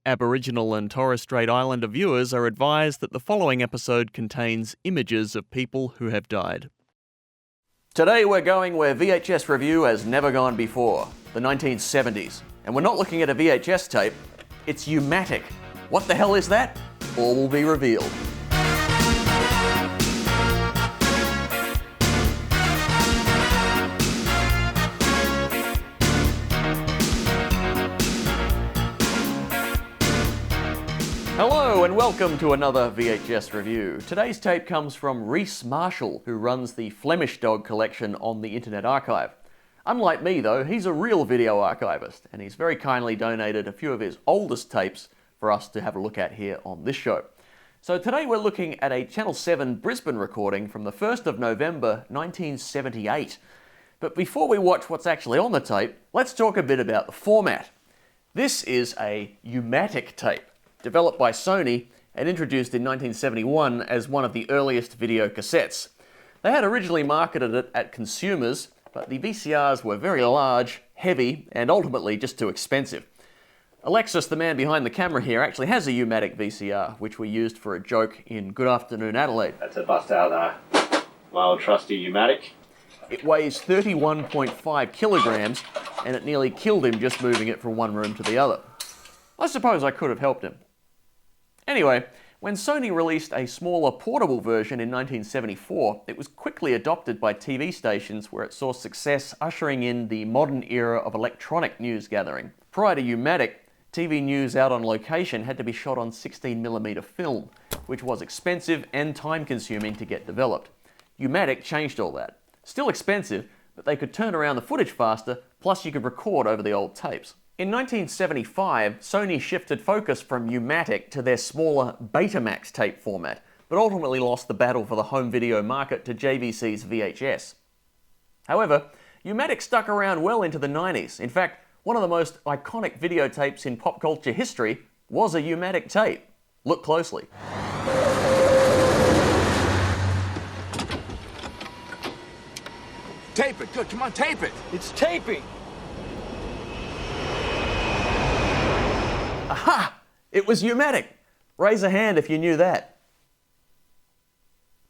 Aboriginal and Torres Strait Islander viewers are advised that the following episode contains images of people who have died. Today we're going where VHS Revue has never gone before, the 1970s. And we're not looking at a VHS tape, it's U-matic. What the hell is that? All will be revealed. Hello and welcome to another VHS Revue. Today's tape comes from Rhys Marshall, who runs the Flemish dog collection on the Internet Archive. Unlike me though, he's a real video archivist, and he's very kindly donated a few of his oldest tapes for us to have a look at here on this show. So today we're looking at a Channel 7 Brisbane recording from the 1st of November 1978. But before we watch what's actually on the tape, let's talk a bit about the format. This is a U-matic tape, developed by Sony and introduced in 1971 as one of the earliest video cassettes. They had originally marketed it at consumers, but the VCRs were very large, heavy, and ultimately just too expensive. Alexis, the man behind the camera here, actually has a U-matic VCR, which we used for a joke in Good Afternoon Adelaide. That's a bust out my old trusty U-matic. It weighs 31.5 kilograms, and it nearly killed him just moving it from one room to the other. I suppose I could have helped him. Anyway, when Sony released a smaller portable version in 1974, it was quickly adopted by TV stations where it saw success ushering in the modern era of electronic news gathering. Prior to U-matic, TV news out on location had to be shot on 16mm film, which was expensive and time-consuming to get developed. U-matic changed all that. Still expensive, but they could turn around the footage faster, plus you could record over the old tapes. In 1975, Sony shifted focus from U-matic to their smaller Betamax tape format, but ultimately lost the battle for the home video market to JVC's VHS. However, U-matic stuck around well into the 90s. In fact, one of the most iconic videotapes in pop culture history was a U-matic tape. Look closely. Tape it, good, come on, tape it. It's taping. Aha! It was U-matic. Raise a hand if you knew that.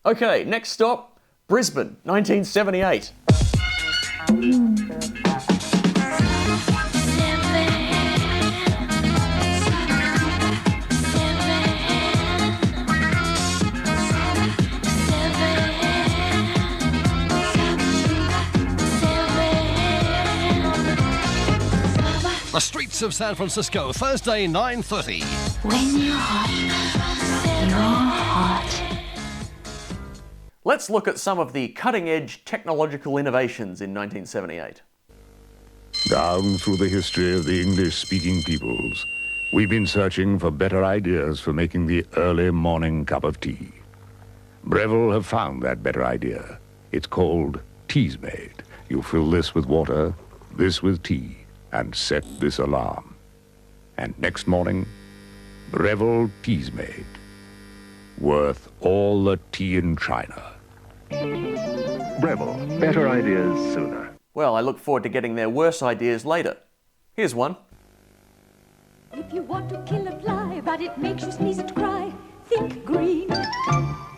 Okay, next stop, Brisbane, 1978. The streets of San Francisco, Thursday, 9:30. When you're hot, you're hot. Let's look at some of the cutting-edge technological innovations in 1978. Down through the history of the English-speaking peoples, we've been searching for better ideas for making the early morning cup of tea. Breville have found that better idea. It's called Teasmade. You fill this with water, this with tea, and set this alarm. And next morning, Breville Teasmade. Worth all the tea in China. Breville, better ideas sooner. Well, I look forward to getting their worse ideas later. Here's one. If you want to kill a fly, but it makes you sneeze and cry, think green.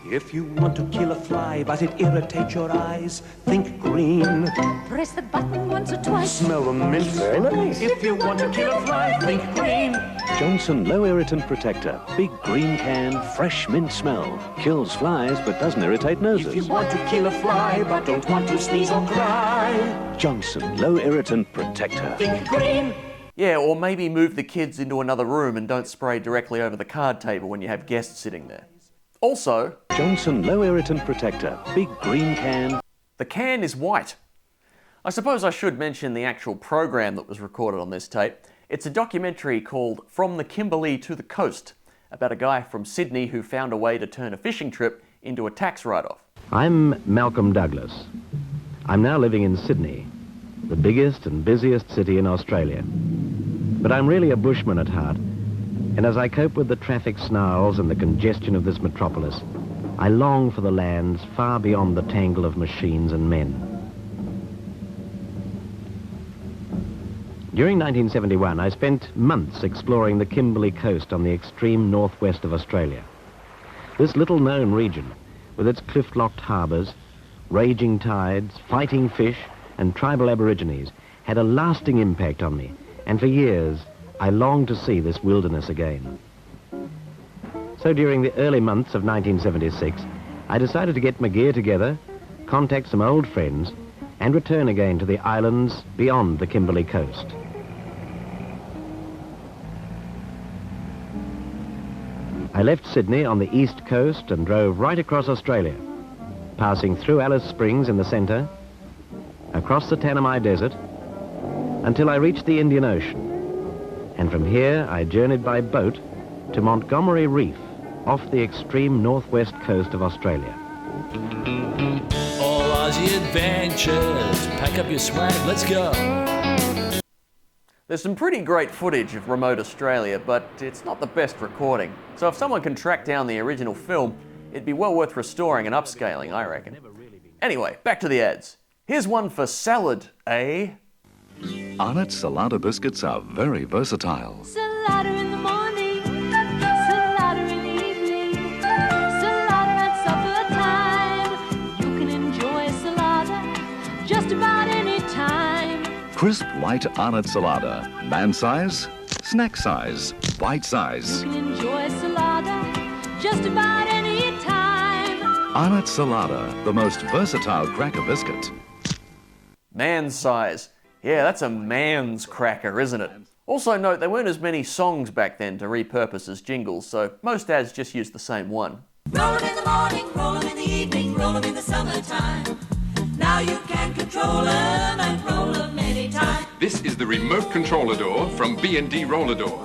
If you want to kill a fly, but it irritates your eyes, think green. Press the button once or twice. Smell the mint. Very nice. If you want to kill a fly, think green. Johnson Low Irritant Protector. Big green can, fresh mint smell. Kills flies but doesn't irritate noses. If you want to kill a fly, but don't want to sneeze or cry, Johnson Low Irritant Protector. think green. Yeah, or maybe move the kids into another room and don't spray directly over the card table when you have guests sitting there. Also, Johnson Low Irritant Protector. Big green can. the can is white. I suppose I should mention the actual program that was recorded on this tape. It's a documentary called From The Kimberley to the Coast, about a guy from Sydney who found a way to turn a fishing trip into a tax write-off. I'm Malcolm Douglas. I'm now living in Sydney, the biggest and busiest city in Australia. But I'm really a bushman at heart, and as I cope with the traffic snarls and the congestion of this metropolis, I long for the lands far beyond the tangle of machines and men. During 1971, I spent months exploring the Kimberley coast on the extreme northwest of Australia. This little-known region, with its cliff-locked harbours, raging tides, fighting fish, and tribal aborigines, had a lasting impact on me, and for years I longed to see this wilderness again. So during the early months of 1976, I decided to get my gear together, contact some old friends, and return again to the islands beyond the Kimberley coast. I left Sydney on the east coast and drove right across Australia, passing through Alice Springs in the centre, across the Tanami Desert, until I reached the Indian Ocean. And from here I journeyed by boat to Montgomery Reef, off the extreme northwest coast of Australia. All Aussie adventures, pack up your swag, let's go. There's some pretty great footage of remote Australia, but it's not the best recording. So if someone can track down the original film, it'd be well worth restoring and upscaling, I reckon. Anyway, back to the ads. Here's one for salad, eh? Arnott Salada biscuits are very versatile. Salada in the morning, salada in the evening, salada at supper time. You can enjoy salada just about any time. Crisp white Arnott Salada. Man size, snack size, bite size. You can enjoy salada just about any time. Arnott Salada, the most versatile cracker biscuit. Man size. Yeah, that's a man's cracker, isn't it? Also note, there weren't as many songs back then to repurpose as jingles, so most ads just used the same one. Roll 'em in the morning, roll 'em in the evening, roll 'em in the summertime. Now you can control 'em and roll 'em anytime. This is the remote controller door from B&D Roll-a-door.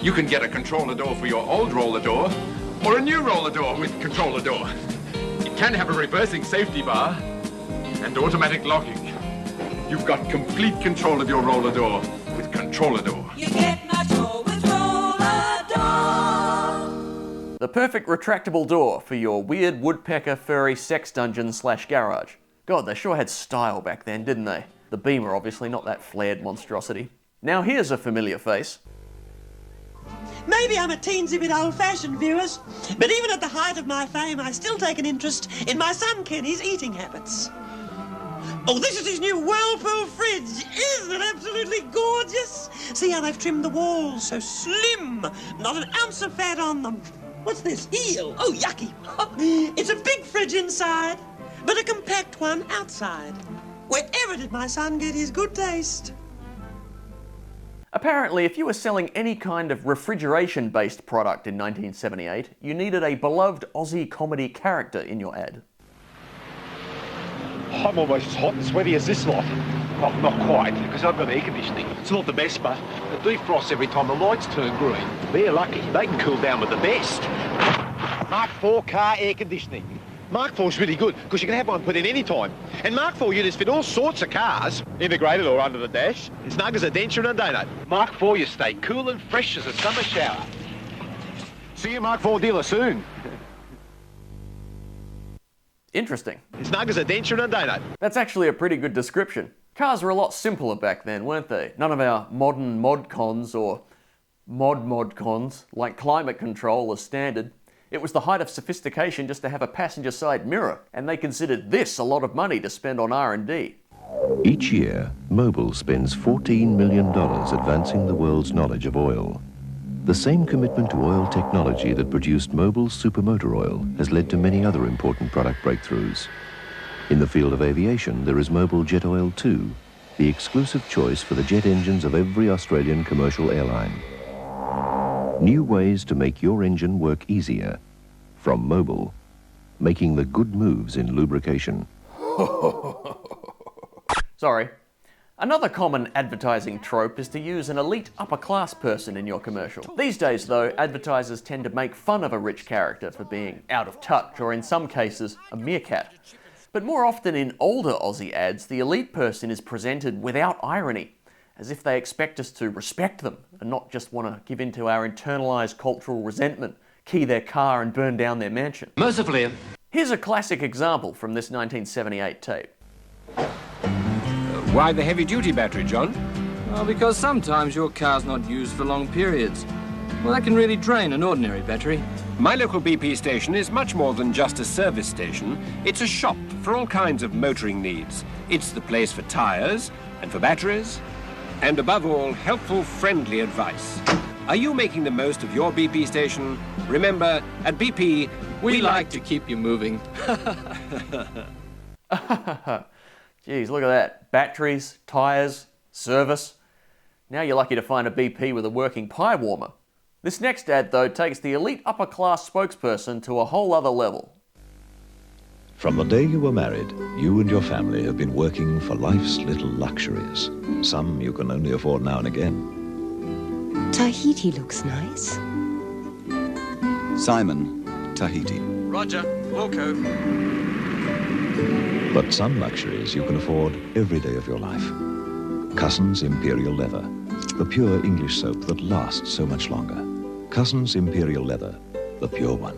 You can get a controller door for your old roller door or a new roller door with controller door. It can have a reversing safety bar and automatic locking. You've got complete control of your roller door with controller door. You get much more with Roll-a-door. The perfect retractable door for your weird woodpecker furry sex dungeon / garage. God, they sure had style back then, didn't they? The Beamer, obviously, not that flared monstrosity. Now here's a familiar face. Maybe I'm a teensy bit old-fashioned, viewers, but even at the height of my fame, I still take an interest in my son Kenny's eating habits. Oh, this is his new Whirlpool fridge. Isn't it absolutely gorgeous? See how they've trimmed the walls, so slim, not an ounce of fat on them. What's this? Eel? Oh, yucky. It's a big fridge inside, but a compact one outside. Wherever did my son get his good taste? Apparently, if you were selling any kind of refrigeration-based product in 1978, you needed a beloved Aussie comedy character in your ad. I'm almost as hot and sweaty as this lot. Well, not quite, because I've got air conditioning. It's not the best, but it defrosts every time the lights turn green. They're lucky. They can cool down with the best. Mark IV car air conditioning. Mark IV's really good, because you can have one put in any time. And Mark IV units fit all sorts of cars, integrated or under the dash. It's snug as a denture and a donut. Mark IV, you stay cool and fresh as a summer shower. See you, Mark IV dealer, soon. Interesting. It's snug as a denture and a donut. That's actually a pretty good description. Cars were a lot simpler back then, weren't they? None of our modern mod-cons or mod-cons like climate control as standard. It was the height of sophistication just to have a passenger side mirror, and they considered this a lot of money to spend on R&D. Each year, Mobil spends $14 million advancing the world's knowledge of oil. The same commitment to oil technology that produced Mobil's supermotor oil has led to many other important product breakthroughs. In the field of aviation, there is Mobil Jet Oil 2, the exclusive choice for the jet engines of every Australian commercial airline. New ways to make your engine work easier. From Mobil, making the good moves in lubrication. Sorry. Another common advertising trope is to use an elite upper-class person in your commercial. These days, though, advertisers tend to make fun of a rich character for being out of touch, or in some cases, a meerkat. But more often in older Aussie ads, the elite person is presented without irony, as if they expect us to respect them and not just want to give in to our internalised cultural resentment, key their car and burn down their mansion. Mercifully. Here's a classic example from this 1978 tape. Why the heavy-duty battery, John? Well, because sometimes your car's not used for long periods. Well, that can really drain an ordinary battery. My local BP station is much more than just a service station. It's a shop for all kinds of motoring needs. It's the place for tyres and for batteries, and above all, helpful, friendly advice. Are you making the most of your BP station? Remember, at BP, we like to keep you moving. Geez, look at that. Batteries, tyres, service. Now you're lucky to find a BP with a working pie warmer. This next ad, though, takes the elite upper-class spokesperson to a whole other level. From the day you were married, you and your family have been working for life's little luxuries. Some you can only afford now and again. Tahiti looks nice. Simon, Tahiti. Roger, Wilco. But some luxuries you can afford every day of your life. Cussons Imperial Leather, the pure English soap that lasts so much longer. Cussons Imperial Leather, the pure one.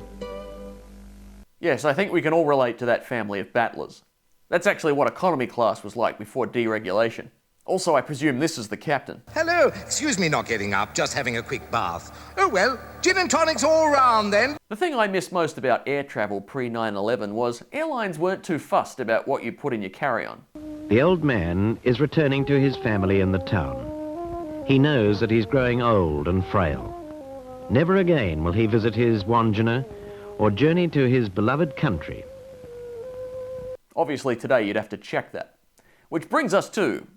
Yes, I think we can all relate to that family of battlers. That's actually what economy class was like before deregulation. Also, I presume this is the captain. Hello, excuse me not getting up, just having a quick bath. Oh well, gin and tonics all round then. The thing I miss most about air travel pre-9/11 was airlines weren't too fussed about what you put in your carry-on. The old man is returning to his family in the town. He knows that he's growing old and frail. Never again will he visit his Wandjina or journey to his beloved country. Obviously today you'd have to check that. Which brings us to...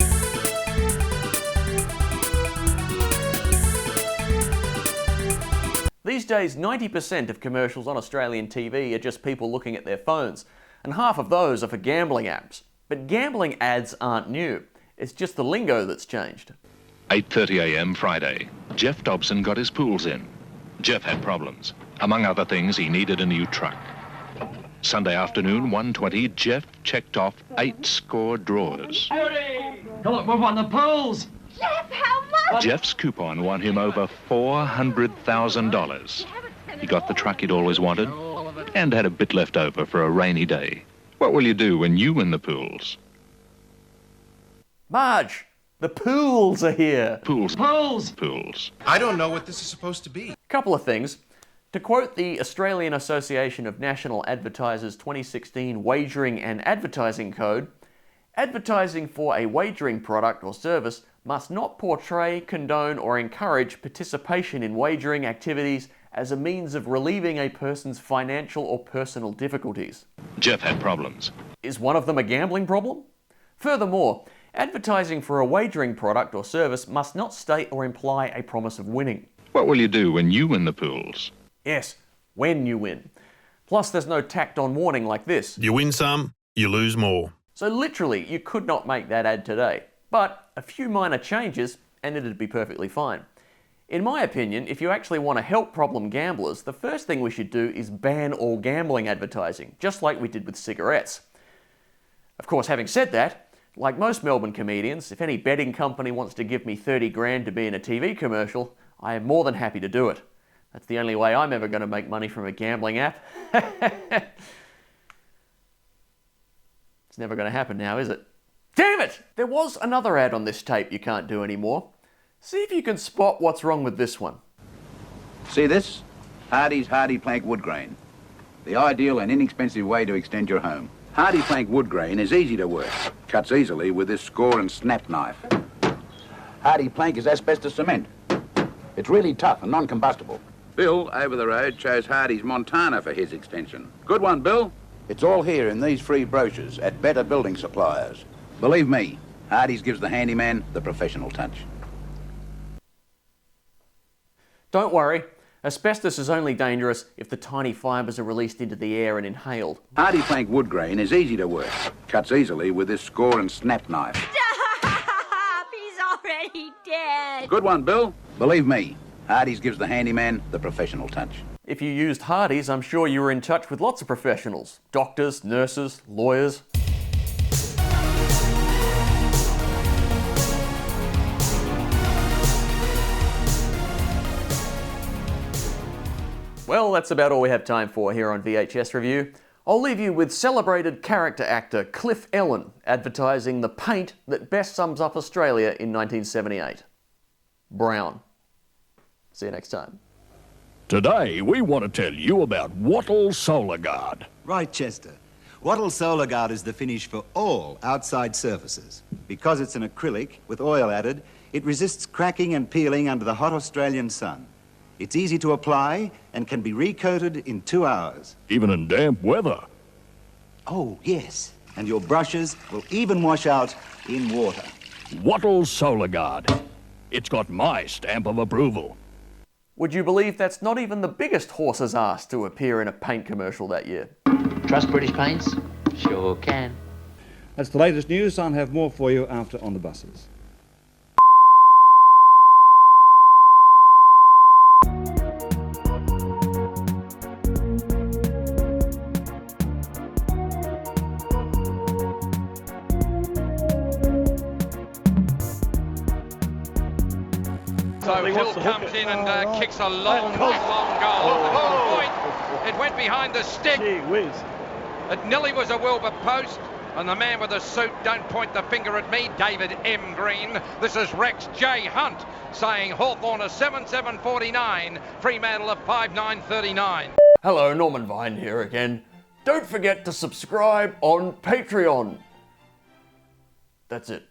These days, 90% of commercials on Australian TV are just people looking at their phones, and half of those are for gambling apps. But gambling ads aren't new. It's just the lingo that's changed. 8:30 a.m. Friday. Jeff Dobson got his pools in. Jeff had problems. Among other things, he needed a new truck. Sunday afternoon, 1:20, Jeff checked off 8 score drawers. Look, we've won the pools. Jeff, how much? Jeff's coupon won him over $400,000. He got the truck he'd always wanted and had a bit left over for a rainy day. What will you do when you win the pools? Marge, the pools are here. Pools. Pools. Pools. I don't know what this is supposed to be. Couple of things. To quote the Australian Association of National Advertisers 2016 Wagering and Advertising Code, advertising for a wagering product or service must not portray, condone or encourage participation in wagering activities as a means of relieving a person's financial or personal difficulties. Jeff had problems. Is one of them a gambling problem? Furthermore, advertising for a wagering product or service must not state or imply a promise of winning. What will you do when you win the pools? Yes, when you win. Plus, there's no tacked-on warning like this. You win some, you lose more. So literally, you could not make that ad today. But a few minor changes, and it'd be perfectly fine. In my opinion, if you actually want to help problem gamblers, the first thing we should do is ban all gambling advertising, just like we did with cigarettes. Of course, having said that, like most Melbourne comedians, if any betting company wants to give me 30 grand to be in a TV commercial, I am more than happy to do it. That's the only way I'm ever going to make money from a gambling app. It's never going to happen now, is it? Damn it! There was another ad on this tape you can't do anymore. See if you can spot what's wrong with this one. See this? Hardie's Hardie Plank Wood Grain. The ideal and inexpensive way to extend your home. Hardie Plank Wood Grain is easy to work. Cuts easily with this score and snap knife. Hardie Plank is asbestos cement. It's really tough and non-combustible. Bill, over the road, chose Hardie's Montana for his extension. Good one, Bill. It's all here in these free brochures at better building suppliers. Believe me, Hardie's gives the handyman the professional touch. Don't worry, asbestos is only dangerous if the tiny fibres are released into the air and inhaled. Hardie Plank Wood Grain is easy to work. Cuts easily with this score and snap knife. Stop! He's already dead. Good one, Bill. Believe me, Hardie's gives the handyman the professional touch. If you used Hardie's, I'm sure you were in touch with lots of professionals. Doctors, nurses, lawyers. Well, that's about all we have time for here on VHS Revue. I'll leave you with celebrated character actor Cliff Ellen advertising the paint that best sums up Australia in 1978. Brown. See you next time. Today, we want to tell you about Wattyl Solagard. Right, Chester. Wattyl Solagard is the finish for all outside surfaces. Because it's an acrylic with oil added, it resists cracking and peeling under the hot Australian sun. It's easy to apply and can be recoated in 2 hours. Even in damp weather. Oh, yes. And your brushes will even wash out in water. Wattyl Solagard. It's got my stamp of approval. Would you believe that's not even the biggest horse's ass to appear in a paint commercial that year? Trust British Paints? Sure can. That's the latest news. I'll have more for you after On the Buses. So Hill comes in and kicks a long goal. Oh, point. It went behind the stick. Gee whiz. It nearly was a Wilbur post. And the man with the suit, don't point the finger at me, David M. Green. This is Rex J. Hunt saying Hawthorn is 7749, Fremantle of 5939. Hello, Norman Vine here again. Don't forget to subscribe on Patreon. That's it.